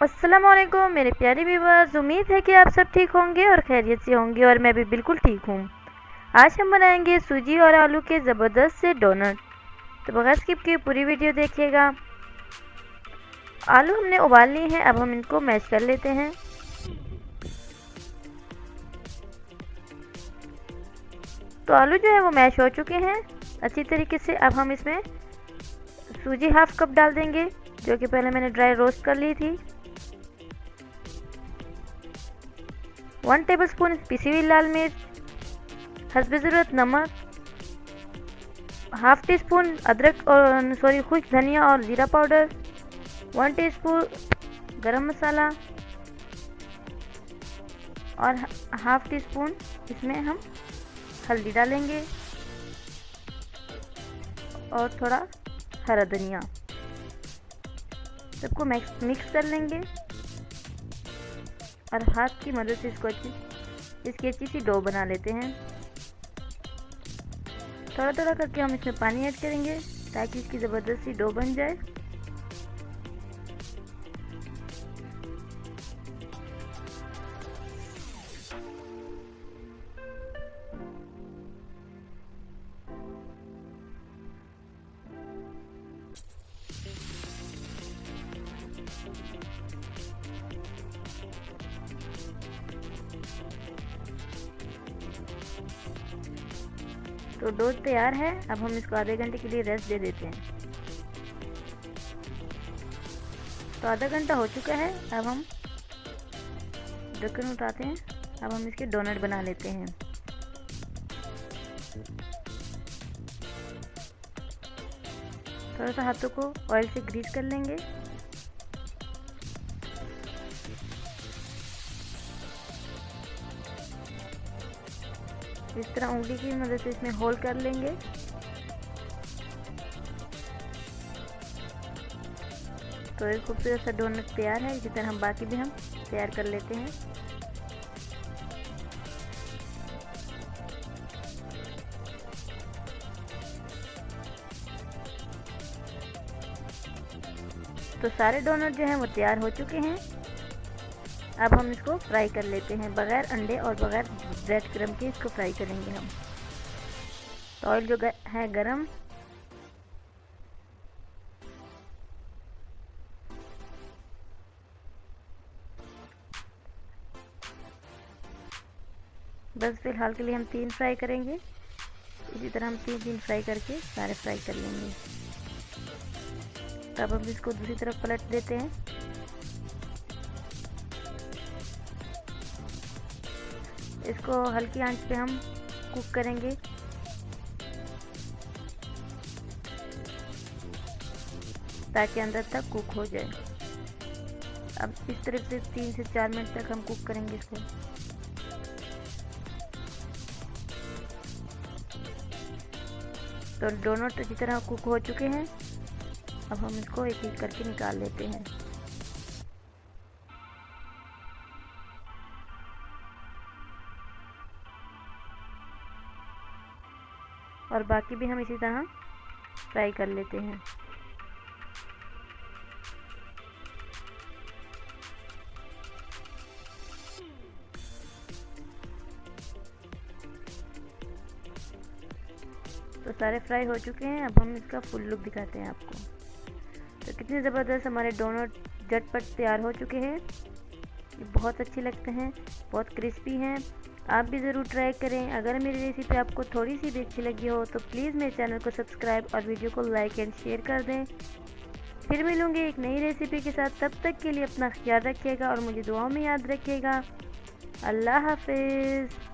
अस्सलाम वालेकुम मेरे प्यारे व्यूवर्स, उम्मीद है कि आप सब ठीक होंगे और खैरियत से होंगे और मैं भी बिल्कुल ठीक हूँ। आज हम बनाएंगे सूजी और आलू के ज़बरदस्त से डोनट। तो बगैर स्किप किए पूरी वीडियो देखिएगा। आलू हमने उबाल लिए हैं, अब हम इनको मैश कर लेते हैं। तो आलू जो है वो मैश हो चुके हैं अच्छी तरीके से। अब हम इसमें सूजी हाफ कप डाल देंगे, जो कि पहले मैंने ड्राई रोस्ट कर ली थी। 1 टेबलस्पून पिसी हुई लाल मिर्च, हस्बे ज़रूरत नमक, हाफ टी स्पून अदरक और खुश्क धनिया और ज़ीरा पाउडर, 1 टीस्पून गरम मसाला और हाफ टी स्पून इसमें हम हल्दी डालेंगे और थोड़ा हरा धनिया। सबको मिक्स कर लेंगे और हाथ की मदद से इसकी अच्छी सी डो बना लेते हैं। थोड़ा थोड़ा करके हम इसमें पानी ऐड करेंगे ताकि इसकी ज़बरदस्त सी डो बन जाए। तो डो तैयार है। अब हम इसको आधे घंटे के लिए रेस्ट दे देते हैं। तो आधा घंटा हो चुका है। अब हम ढक्कन उठाते हैं। अब हम इसके डोनट बना लेते हैं। थोड़ा सा हाथों को ऑयल से ग्रीस कर लेंगे। इस तरह उंगली की मदद से इसमें होल कर लेंगे। तो एक खूबसूरत सा डोनट तैयार है। इसी तरह हम बाकी भी हम तैयार कर लेते हैं। तो सारे डोनट जो हैं वो तैयार हो चुके हैं। अब हम इसको फ्राई कर लेते हैं। बगैर अंडे और बगैर ब्रेड क्रम्ब के इसको फ्राई करेंगे हम। तो ऑयल जो है गरम, बस फिलहाल के लिए हम 3 फ्राई करेंगे। इसी तरह हम 3 फ्राई करके सारे फ्राई कर लेंगे। तब हम इसको दूसरी तरफ पलट देते हैं। इसको हल्की आंच पे हम कुक करेंगे। ताकि अंदर तक कुक हो जाए। अब इस तरह से 3 से 4 मिनट तक हम कुक करेंगे इसको। तो डोनट अच्छी तरह कुक हो चुके हैं। अब हम इसको एक एक करके निकाल लेते हैं। और बाकी भी हम इसी तरह फ्राई कर लेते हैं। तो सारे फ्राई हो चुके हैं। अब हम इसका फुल लुक दिखाते हैं आपको। तो कितने ज़बरदस्त हमारे डोनट झटपट तैयार हो चुके हैं। ये बहुत अच्छे लगते हैं, बहुत क्रिस्पी हैं। आप भी ज़रूर ट्राई करें। अगर मेरी रेसिपी आपको थोड़ी सी भी अच्छी लगी हो तो प्लीज़ मेरे चैनल को सब्सक्राइब और वीडियो को लाइक एंड शेयर कर दें। फिर मिलूँगी एक नई रेसिपी के साथ। तब तक के लिए अपना ख्याल रखिएगा और मुझे दुआओं में याद रखिएगा। अल्लाह हाफिज़।